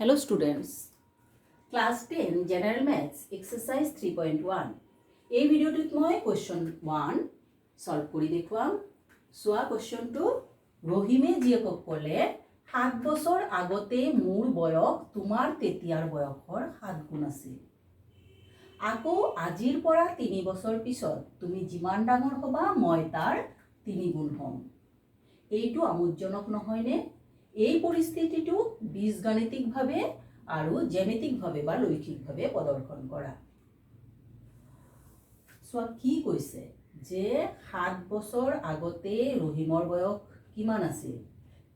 Hello students, class 10 general maths exercise 3.1 এই ভিডিওটোত মই question 1 solve কৰি দেখুৱাম সোৱা questionটো ৰহিমে জীয়েকক ক'লে 7 বছৰ আগতে মোৰ বয়স তোমাৰ তেতিয়াৰ বয়সৰ 7 গুণ আছিল আকৌ আজিৰ পৰা 3 বছৰ পিছত তুমি যিমান ডাঙৰ হ'বা মই তাৰ 3 গুণ হ'ম এইটো আমোদজনক নহয়নে এই পৰিস্থিতিটো বীজগাণিতিকভাৱে আৰু জ্যামিতিকভাৱে বা লৈখিকভাৱে প্ৰদৰ্শন কৰা সোৱা কি কৈছে যে 7 বছৰ আগতে ৰহিমৰ বয়স কিমান আছিল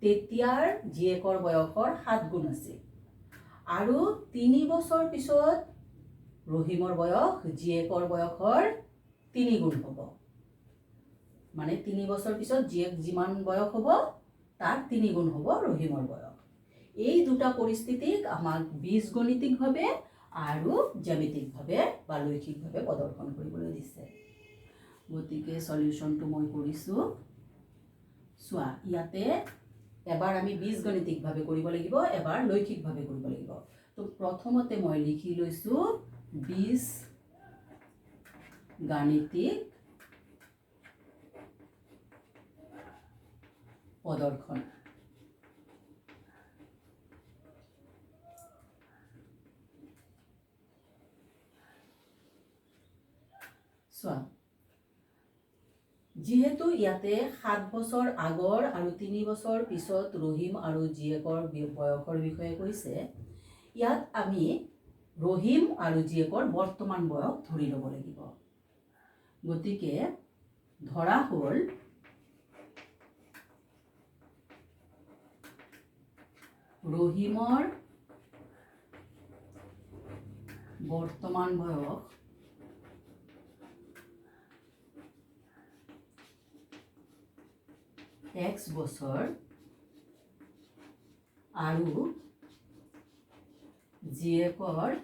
তেতিয়াৰ জীয়েকৰ বয়সৰ 7 গুণ আছিল আৰু 3 বছৰ পিছত ৰহিমৰ বয়স জীয়েকৰ বয়সৰ 3 গুণ হ'ব মানে 3 বছৰ পিছত জীয়েক যিমান বয়স হ'ব তার 3 গুণ হব রহিমর বয়স এই দুটা পরিস্থিতিক আমাক বীজগণিতিকভাবে আৰু জ্যামিতিকভাৱে বা লৈখিকভাৱে প্ৰদৰ্শন কৰিবলৈ দিছে গতিকে সলিউশনটো মই কৰিছো সোৱা ইয়াতে এবাৰ আমি বীজগণিতিকভাৱে কৰিব লাগিব এবাৰ লৈখিকভাৱে কৰিব লাগিব তো প্ৰথমতে মই লিখি লৈছো বীজগাণিতিক প্ৰদৰ্শন সোৱা যেহেতু ইয়াতে 7 বছৰ আগৰ আৰু 3 বছৰ পিছত ৰহিম আৰু জীয়েকৰ বয়সৰ বিষয়ে কৈছে ইয়াত আমি ৰহিম আৰু জীয়েকৰ বৰ্তমান বয়স ধৰি ল'ব লাগিব গতিকে ধৰা হ'ল ৰহিমৰ বৰ্তমান বয়স x বছৰ আৰু জীয়েকৰ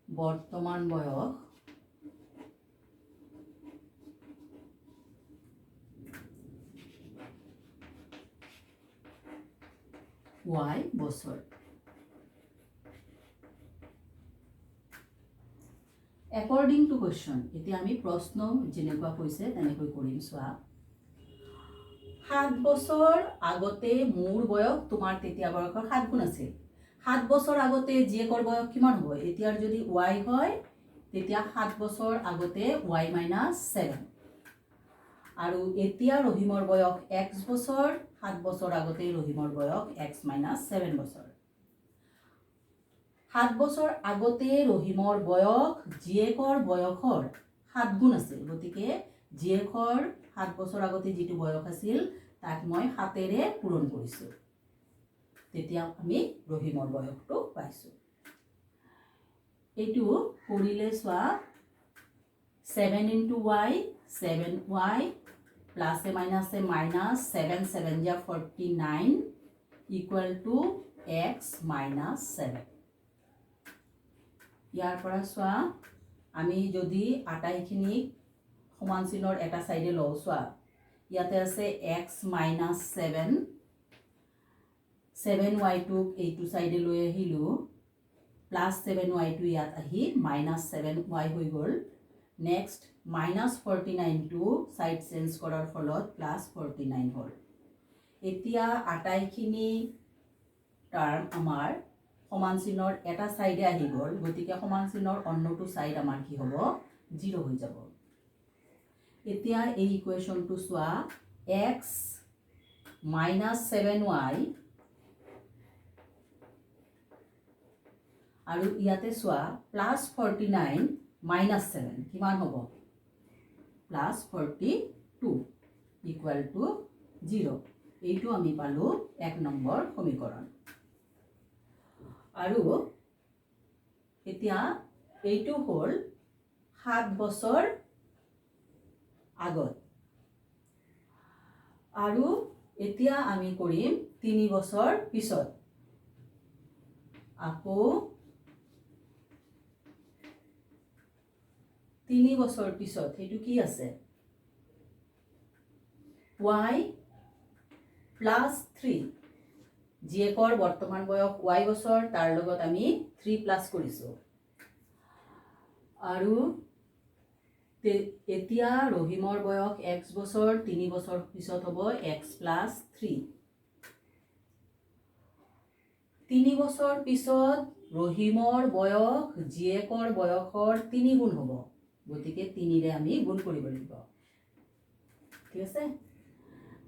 বৰ্তমান বয়স y বছৰ according to question এতিয়া আমি প্ৰশ্ন যেনেকুৱা কৈছে তেনেকৈ কৰিম সোৱা 7 বছৰ আগতে মোৰ বয়স তোমাৰ তেতিয়া বয়সৰ 7 গুণ আছিল 7 বছৰ আগতে জীয়েকৰ বয়স কিমান হ'ব এতিয়াৰ যদি y হয় তেতিয়া 7 বছৰ আগতে y - 7 আৰু এতিয়া ৰহিমৰ বয়স x বছৰ 7 বছৰ আগতে ৰহিমৰ বয়স x - 7 বছৰ 7 বছৰ আগতে ৰহিমৰ বয়স জীয়েকৰ বয়সৰ 7 গুণ আছিল গতিকে জীয়েকৰ 7 বছৰ আগতে যেটো বয়স আছিল তাক মই 7 ৰে পূৰণ কৰিছো তেতিয়া আমি ৰহিমৰ বয়সটো পাইছো এইটো কৰিলে সোৱা 7 * y 7y plus a minus a minus 7 7 ja 49 equal to x minus 7 ইয়াৰ পৰা সোৱা আমি যদি আটাইখিনি সমান চিনৰ এটা সাইডে লও সোৱা ইয়াতে আছে x minus 7 7y টু এইটো সাইডে লৈ আহিলো plus 7y টু ইয়াত আহি minus 7y হৈ গল next minus 49 to side change কৰাৰ ফলত plus 49 হল এতিয়া আটাইখিনি টাৰ্ম আমাৰ সমান চিনৰ এটা সাইডে আহি গল গতিকে সমান চিনৰ অন্যটো সাইড আমাৰ কি হ'ব 0 হৈ যাব এতিয়া এই ইকুৱেশনটো সোৱা x minus 7y আৰু ইয়াতে সোৱা plus 49 minus 7 কিমান হ'ব plus 42 equal to 0 এইটো আমি পালো 1 নম্বৰ সমীকৰণ আৰু এতিয়া এইটো হল 7 বছৰ আগত আৰু এতিয়া আমি কৰিম 3 বছৰ পিছত আকৌ 3 বছৰ পিছত হেতু কি আছে y প্লাছ 3 জীয়েকৰ বৰ্তমান বয়স y বছৰ তাৰ লগত আমি 3 প্লাছ কৰিছোঁ আৰু এতিয়া ৰহিমৰ বয়স x বছৰ 3 বছৰ পিছত হ'ব x প্লাছ 3 3 বছৰ পিছত ৰহিমৰ বয়স জীয়েকৰ বয়সৰ 3 গুণ হ'ব গতিকে 3 ৰে আমি গুণ কৰিব লাগিব ঠিক আছে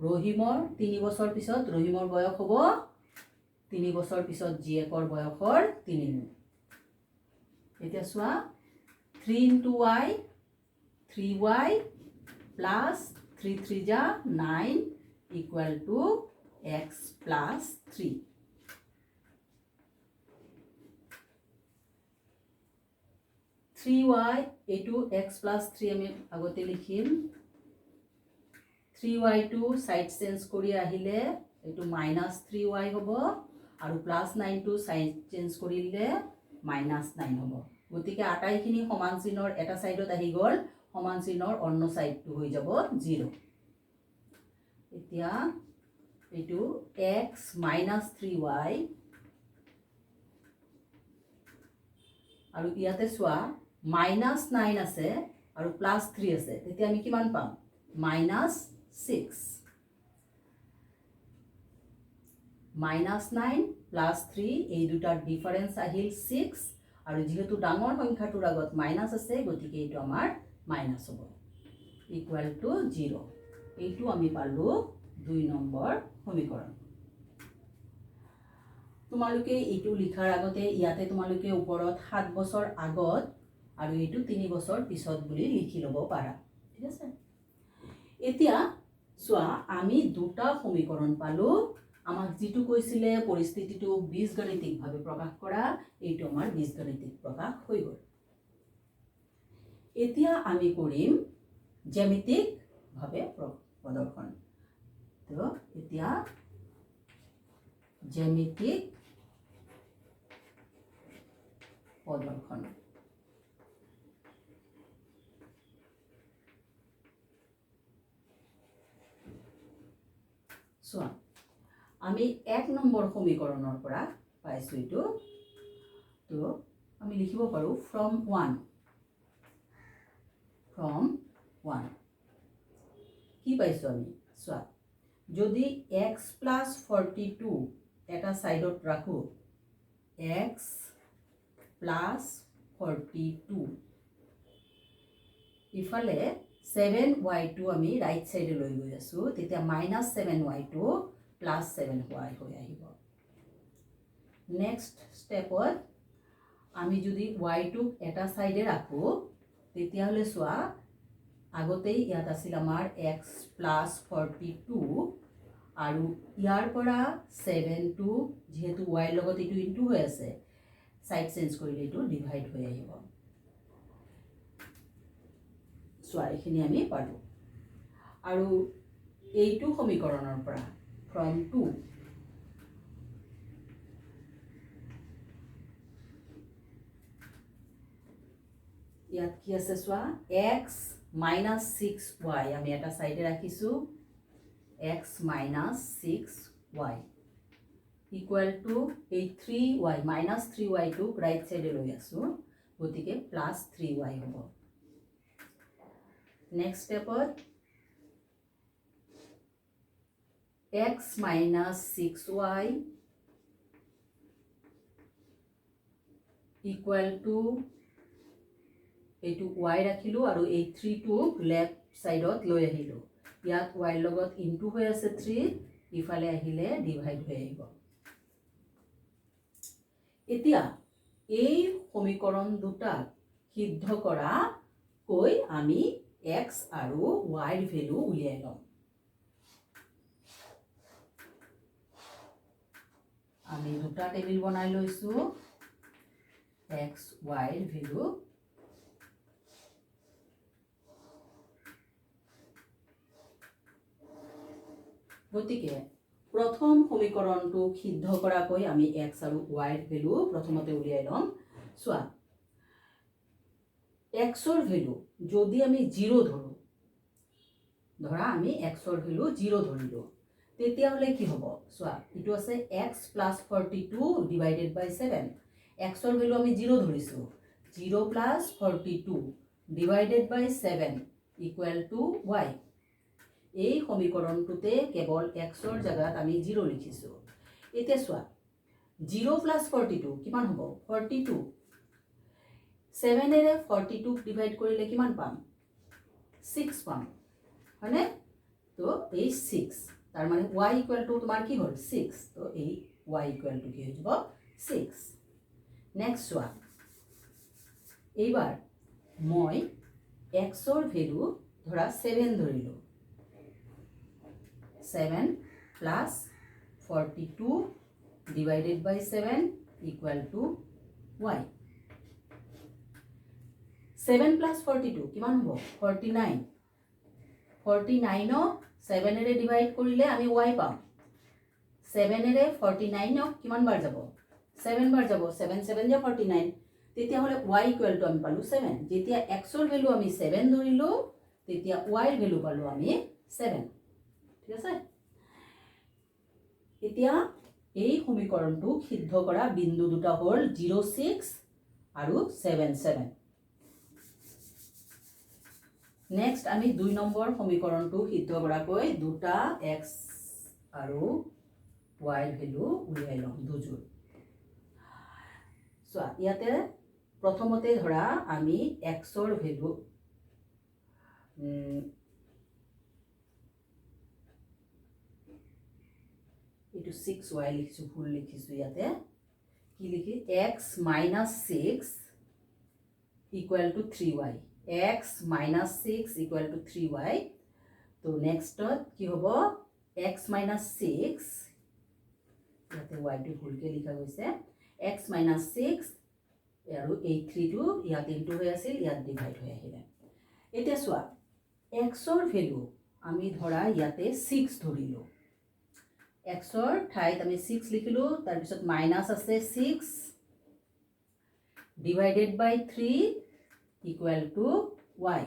ৰহিমৰ 3 বছৰ পিছত ৰহিমৰ বয়স হ'ব 3 বছৰ পিছত জীয়েকৰ বয়সৰ 3 গুণ এতিয়া চোৱা 3 into y 3y plus 3 3 ja 9 equal to x plus 3 3y এইটো x plus 3 আমি আগতে লিখিম 3y টো সাইড চেঞ্জ কৰি আহিলে এইটো -3y হ'ব আৰু +9 টো সাইড চেঞ্জ কৰিলে -9 হ'ব গতিকে আটাইখিনি সমান চিহ্নৰ এটা সাইডত আহি গ'ল সমান চিহ্নৰ অন্য সাইডটো হৈ যাব 0 এতিয়া এইটো x -3y আৰু ইয়াতে চোৱা -9 আছে আৰু +3 আছে তেতিয়া আমি কিমান পাম -6 -9 +3 এই দুটাৰ ডিফাৰেন্স আহিল 6 আৰু যেহেতু ডাঙৰ সংখ্যাটোৰ আগত মাইনাস আছে গতিকে এইটো আমাৰ মাইনাস হ'ব ইকুয়াল টু 0 এইটো আমি পালো 2 নম্বৰ সমীকৰণ তোমালোকে এইটো লিখাৰ আগতে ইয়াতে তোমালোকে ওপৰত 7 বছৰ আগত আৰু এইটো 3 বছৰ পিছত বুলি লিখি ল'ব পাৰা ঠিক আছে এতিয়া চোৱা আমি দুটা সমীকৰণ পালো আমাক যেটো কৈছিলে পৰিস্থিতিটো বীজগণিতিকভাৱে প্ৰকাশ কৰা এইটো আমাৰ বীজগণিতিক প্ৰকাশ হৈ গ'ল এতিয়া আমি কৰিম জ্যামিতিকভাৱে প্ৰদৰ্শন তো এতিয়া জ্যামিতিক প্ৰদৰ্শন চোৱা আমি 1 নম্বৰ সমীকৰণৰ পৰা পাইছো এটো তো আমি লিখিব পাৰো from 1 কি পাইছো আমি চোৱা যদি x plus 42 এটা সাইডত ৰাখো x plus 42 ইফালে 7y2 আমি রাইট সাইডে লৈ গৈ আছো তেতিয়া -7y2 +7y হৈ আহিব নেক্সট স্টেপত আমি যদি y2 এটা সাইডে ৰাখো তেতিয়া হলে সোয়া আগতেই ইয়াত আছিল আমাৰ x +42 আৰু ইয়াৰ পৰা 7 টো যেহেতু y লগত এটো ইনটু হৈ আছে সাইড চেঞ্জ কৰিলে এটো ডিভাইড হৈ আহিব সোয়া এখিনি আমি পালো আৰু এইটো সমীকৰণৰ পৰা from 2 ইয়াত কি আছে সোয়া x -6y আমি এটা সাইডে ৰাখিছো x -6y equal to a 3y -3y to right side লৈ আছো গতিকে +3y হ'ব next step x -6y equal to এইটো y ৰাখিলো আৰু এই 3 টো লেফট সাইডত লৈ আহিলো ইয়াত y লগত ইনটু হৈ আছে 3 ইফালে আহিলে ডিভাইড হৈ আহিব এতিয়া এই সমীকৰণ দুটা সিদ্ধ কৰা কৈ আমি x আৰু y ৰ ভ্যালু উলিয়াই লম আমি দুটা টেবিল বনাই লৈছো x y ৰ ভ্যালু গতিকে প্ৰথম সমীকৰণটো সিদ্ধ কৰাকৈ আমি x আৰু y ৰ ভ্যালু প্ৰথমতে উলিয়াই লম সোৱা x ৰ ভ্যালু যদি আমি 0 ধৰো ধৰা আমি x ৰ ভ্যালু 0 ধৰিলো তেতিয়াহ'লে কি হ'ব চোৱা ইটো আছে x প্লাছ 42 ডিভাইডেড বাই 7 xৰ ভেলু আমি 0 ধৰিছোঁ 0 plus 42 divided by 7 equal to y এই সমীকৰণটোতে কেৱল xৰ জাগাত আমি 0 লিখিছোঁ এতিয়া চোৱা 0 প্লাছ 42 কিমান হ'ব 42 7 এৰে 42 ডিভাইড কৰিলে কিমান পাম 6 পাম হয়নে তো এই 6 তার মানে y ইকুয়াল টু তোমার কি হল 6 তো এই y ইকুয়াল টু কি হয়ে যাব 6 নেক্সট ওয়ান এইবার মই x এর ভ্যালু ধরা 7 ধরিলো 7 plus 42 divided by 7 equal to y 7 plus 42 কিমান হ'ব 49 49 ক 7 এৰে ডিভাইড কৰিলে আমি y পাম 7 এৰে 49 ক কিমান বাৰ যাব 7 বাৰ যাব 7 7 যে 49 তেতিয়া হলে y ইকুৱেল টু আমি পালো 7 যেতিয়া x ৰ ভ্যালু আমি 7 ধৰিলো তেতিয়া y ৰ ভ্যালু পালো আমি 7 ঠিক আছে এতিয়া এই সমীকৰণটো সিদ্ধ কৰা বিন্দু দুটা হ'ল 06 আৰু 77 নেক্সট আমি 2 নম্বৰ সমীকৰণটো সিদ্ধ কৰাকৈ দুটা x আৰু y ভ্যালু উলিয়াই লম দুজোৰ সো ইয়াতে প্ৰথমতে ধৰা আমি x ৰ ভ্যালু এটো 6y লিখিছো ফুল লিখিছো ইয়াতে কি লিখি x - 6 equal to 3y x minus 6 equal to 3y तो next কি হ'ব x minus 6 ইয়াতে y টো ভুলকে লিখা গৈছে x minus 6 আৰু এই 3 টো ইয়াতে ইনটু হৈ আছিল ইয়াত ডিভাইড হৈ আহিলে এতিয়া চোৱা x ৰ ভ্যালু আমি ধৰা ইয়াতে 6 ধৰিলো x ৰ ঠাইত আমি 6 লিখিলো তাৰ পিছত মাইনাস আছে 6 divided by 3 equal to y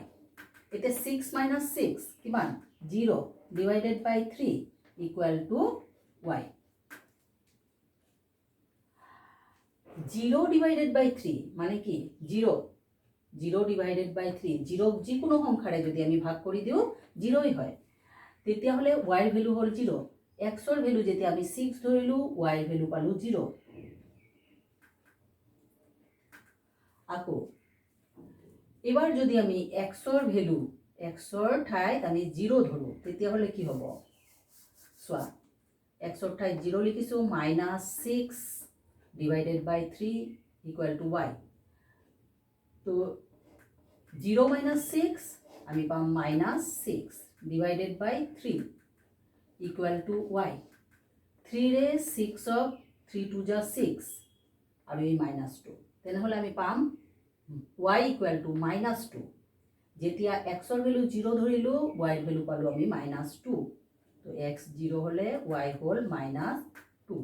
it is 6 minus 6 কিমান 0 divided by 3 equal to y 0 divided by 3 মানে কি 0 0 divided by 3 0 যে কোনো সংখ্যাৰে যদি আমি ভাগ কৰি দিও 0 ই হয় তেতিয়া হলে y এৰ ভ্যালু হল 0 x এৰ ভ্যালু যেতিয়া আমি 6 ধৰিলো y এর ভ্যালু পালো 0 আকো এবার যদি আমি x এর ভ্যালু x এর ঠাইত আমি 0 ধৰো তেতিয়া হলে কি হ'ব সোয়া x এর ঠাইত 0 লিখিছো -6 divided by 3 equal to y তো 0 - 6 আমি পাম -6 divided by 3 equal to y 3 রে 6 অফ 3 টু যা 6 আৰু এই -2 তেনে হলে আমি পাম y equal to -2 যেতিয়া x এর ভ্যালু 0 ধরিলো y এর ভ্যালু পালো আমি -2 তো x 0 হলে y হল -2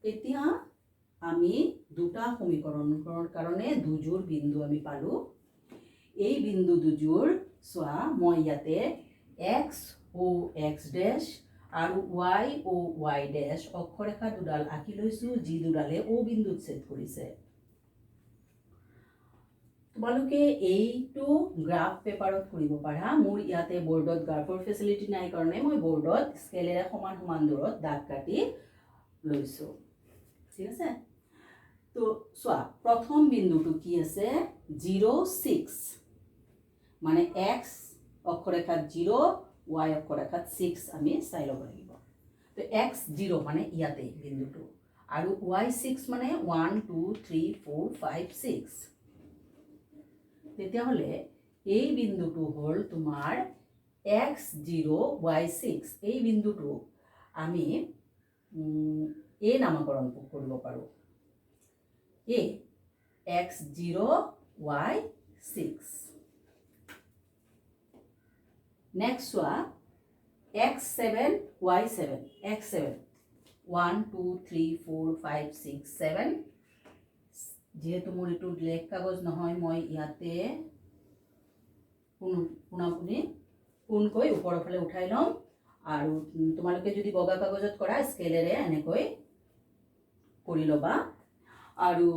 এতিয়া আমি দুটা সমীকৰণৰ কাৰণে দুজোৰ বিন্দু আমি পালো এই বিন্দু দুজোৰ সোয়া মই ইয়াতে x ও x ড্যাশ আৰু y ও y ড্যাশ অক্ষৰেখা দুডাল আঁকি লৈছো যি দুডালে ও বিন্দুত ছেদ কৰিছে তোমালোকে এইটো গ্ৰাফ পেপাৰত কৰিব পাৰা মোৰ ইয়াতে বোৰ্ডত গ্ৰাফৰ ফেসিলিটি নাই কাৰণে মই বোৰ্ডত স্কেলেৰে সমান সমান দূৰত দাগ কাটি লৈছো ঠিক আছে তো সোয়া প্ৰথম বিন্দুটো কি আছে 06 মানে x অক্ষৰেখাত 0 y অক্ষৰেখাত 6 আমি চাই ল'ব লাগিব তো x 0 মানে ইয়াতে বিন্দুটো আৰু y 6 মানে 1 2 3 4 5 6 তেতিয়া হলে এই বিন্দুটো হল তোমাৰ x0 y6 এই বিন্দুটো আমি a নামকৰণ কৰিব পাৰো a x0 y6 next one x7 y7 x7 1 2 3 4 5 6 7 যেহেতু মোৰ এটো ব্ল্যাক কাগজ নহয় মই ইয়াতে পুনপুনি দুগুণকৈ ওপৰৰ ফালে উঠাই ল'ম আৰু তোমালোকে যদি বগা কাগজত কৰা স্কেলেৰে এনেকৈ কৰি ল'বা আৰু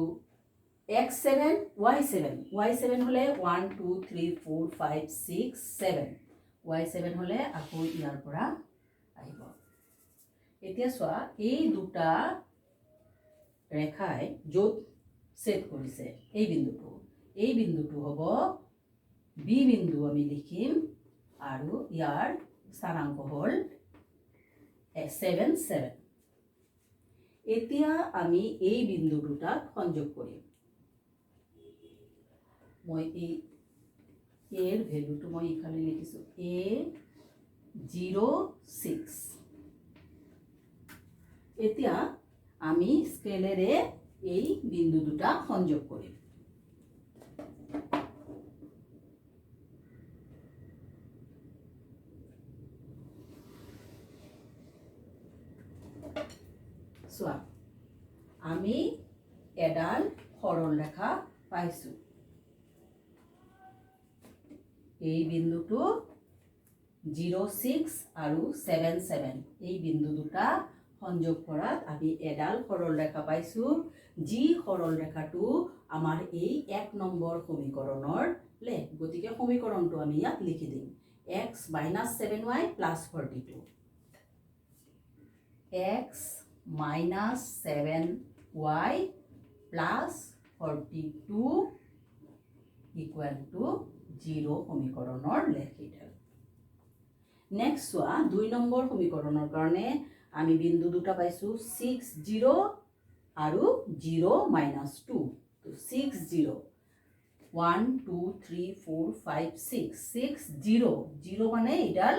x7 y7 হলে 1 2 3 4 5 6 7 y7 হলে আকৌ ইয়াৰ পৰা আহিব এতিয়া চোৱা এই দুটা ৰেখাই য'ত ছেদ কৰিছে এই বিন্দুটো হ'ব বি বিন্দু আমি লিখিম আৰু ইয়াৰ স্থানাংক হ'ল 7 7 এতিয়া আমি এই বিন্দু দুটা সংযোগ কৰিম মই এই এৰ ভ্যালুটো মই ইফালে লিখিছো A06 এতিয়া আমি স্কেলেৰে এই বিন্দু দুটা সংযোগ কৰিম চোৱা আমি এডাল সৰল ৰেখা পাইছো এই বিন্দুটো 06 আৰু 77 এই বিন্দু দুটা সংযোগ কৰাত আমি এডাল সৰল ৰেখা পাইছো যি সৰল ৰেখাটো আমাৰ এই 1 নম্বৰ সমীকৰণৰ লেখ গতিকে সমীকৰণটো আমি ইয়াত লিখি দিম x - 7y + 42 x - 7y + 42 = 0 সমীকৰণৰ লেখ এটা নেক্সট চোৱা 2 নম্বৰ সমীকৰণৰ কাৰণে আমি বিন্দু দুটা পাইছো 6 0 আৰু 0 - 2 তো 6 0 1 2 3 4 5 6 6 0 0 মানে ইডাল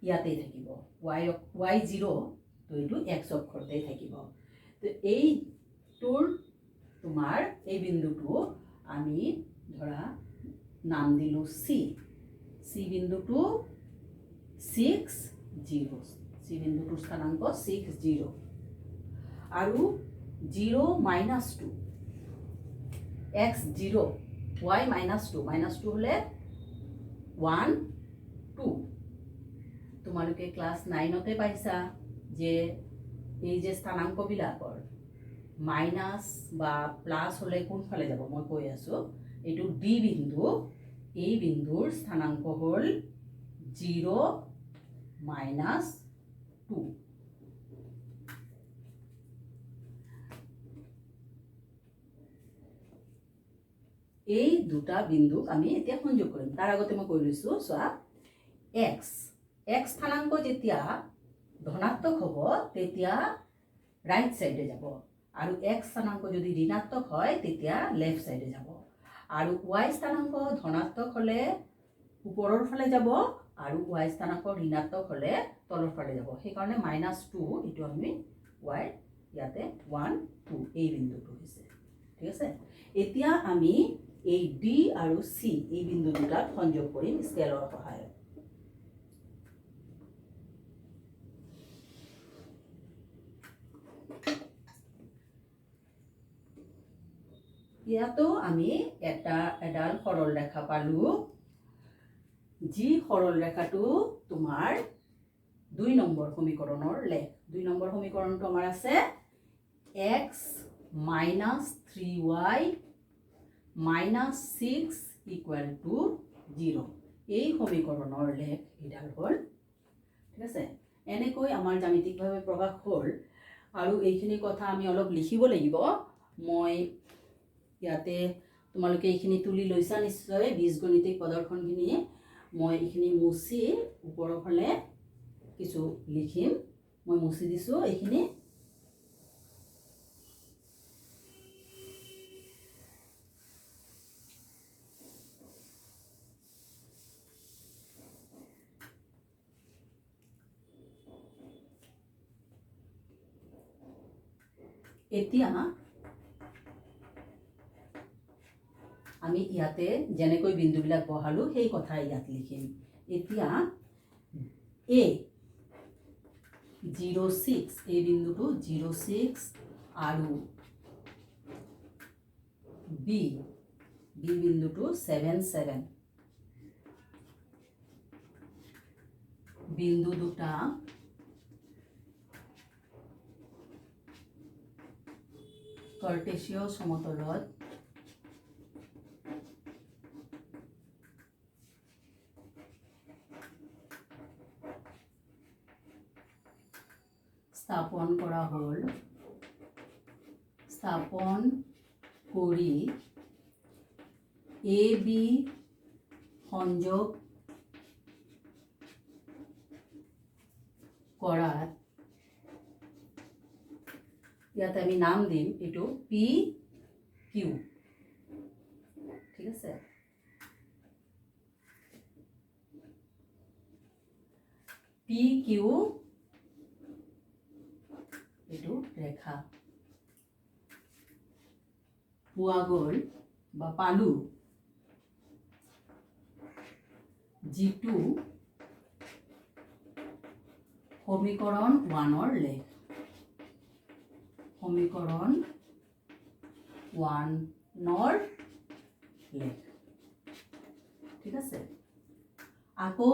ইয়াতে থাকিব y 0 তো এটো x অক্ষৰতে থাকিব তো এই তোৰ তোমাৰ এই বিন্দুটো আমি ধৰা নাম দিলো c বিন্দুটো 6 0 c বিন্দুটোৰ স্থানাংক 6 0 আৰু 0 - 2 x 0 y - 2 হলে 1 2 তোমালোকে ক্লাস 9 তে পাইছা যে এই যে স্থানাংক বিলাকৰ মাইনাস বা প্লাস হলে কোন ফালে যাব মই কৈ আছো এটো ডি বিন্দু এই বিন্দুৰ স্থানাংক হল 0 - 2 এই দুটা বিন্দুক আমি এতিয়া সংযোগ কৰিম তাৰ আগতে মই কৈ লৈছো চোৱা x স্থানাংক যেতিয়া ধনাত্মক হ'ব তেতিয়া ৰাইট সাইডে যাব আৰু x স্থানাংক যদি ঋণাত্মক হয় তেতিয়া লেফট সাইডে যাব আৰু y স্থানাংক ধনাত্মক হলে ওপৰৰ ফালে যাব আৰু y স্থানাংক ঋণাত্মক হলে তলৰ ফালে যাব সেই কাৰণে -2 এটো আমি y ইয়াতে 1 2 এই বিন্দুটো হৈছে ঠিক আছে এতিয়া আমি এই d আৰু c এই বিন্দু দুটা সংযোগ কৰিম স্কেলৰ সহায়ত ইয়াতো আমি এডাল সৰল ৰেখা পালো যি সৰল ৰেখাটো তোমাৰ 2 নম্বৰ সমীকৰণৰ লেখ 2 নম্বৰ সমীকৰণটো আমাৰ আছে x - 3y - 6 = 0 এই সমীকৰণৰ লেখ এডাল হ'ল ঠিক আছে এনেকৈ আমাৰ জ্যামিতিকভাৱে প্ৰকাশ হ'ল আৰু এইখিনি কথা আমি অলপ লিখিব লাগিব মই ইয়াতে তোমালোকে এইখিনি তুলি লৈছা নিশ্চয় বীজগণিতিক প্ৰদৰ্শনখিনি মই এইখিনি মুছি ওপৰৰ ফালে কিছু লিখিম মই মুছি দিছো এইখিনি এতিয়া আমি ইয়াতে যেনেকৈ বিন্দুবিলাক বহালো সেই কথা ইয়াত লিখিম এতিয়া a 06 এই বিন্দুটো 06 আৰু b বিন্দুটো 77 বিন্দু দুটা কাৰ্টেছিয় সমতলত স্থাপন কৰা হ'ল। স্থাপন কৰি AB সংযোগ কৰাত ইয়াতে আমি নাম দিম এইটো PQ, ঠিক আছে। PQ এইটো ৰেখা পোৱা গ'ল বা পালো, যিটো সমীকৰণ 1ৰ লেখ। সমীকৰণ 1ৰ লেখ, ঠিক আছে। আকৌ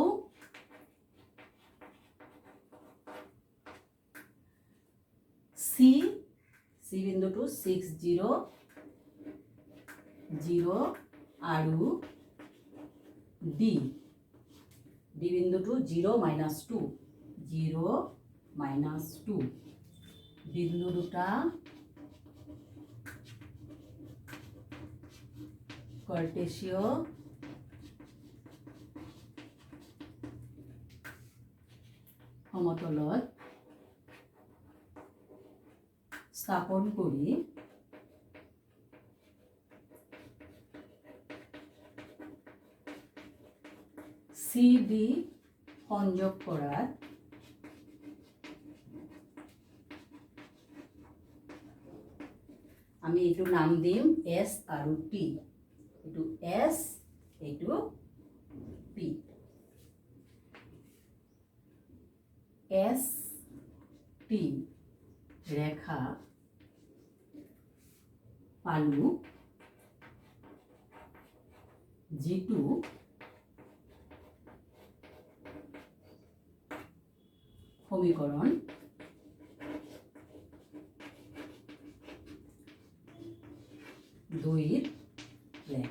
C বিন্দুটো 6 0 0 আৰু D বিন্দুটো 0 - 2 0 - 2 বিন্দু দুটা কাৰ্টেছিয় সমতলত স্থাপন কৰি CD সংযোগ কৰাত আমি এইটো নাম দিম S আৰু T। এইটো S, এইটো P। ST ৰেখা পালো, যিটো সমীকৰণ 2ৰ লেখ,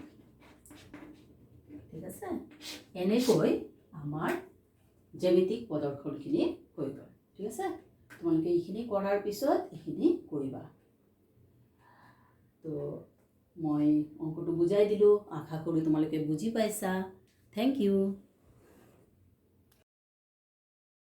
ঠিক আছে। এনেকৈ আমাৰ জ্যামিতিক প্ৰদৰ্শনখিনি হৈ গ'ল, ঠিক আছে। তোমালোকে এইখিনি কৰাৰ পিছত এইখিনি কৰিবা। তো মই অংকটো বুজাই দিলোঁ, আশা কৰোঁ তোমালোকে বুজি পাইছা। Thank U.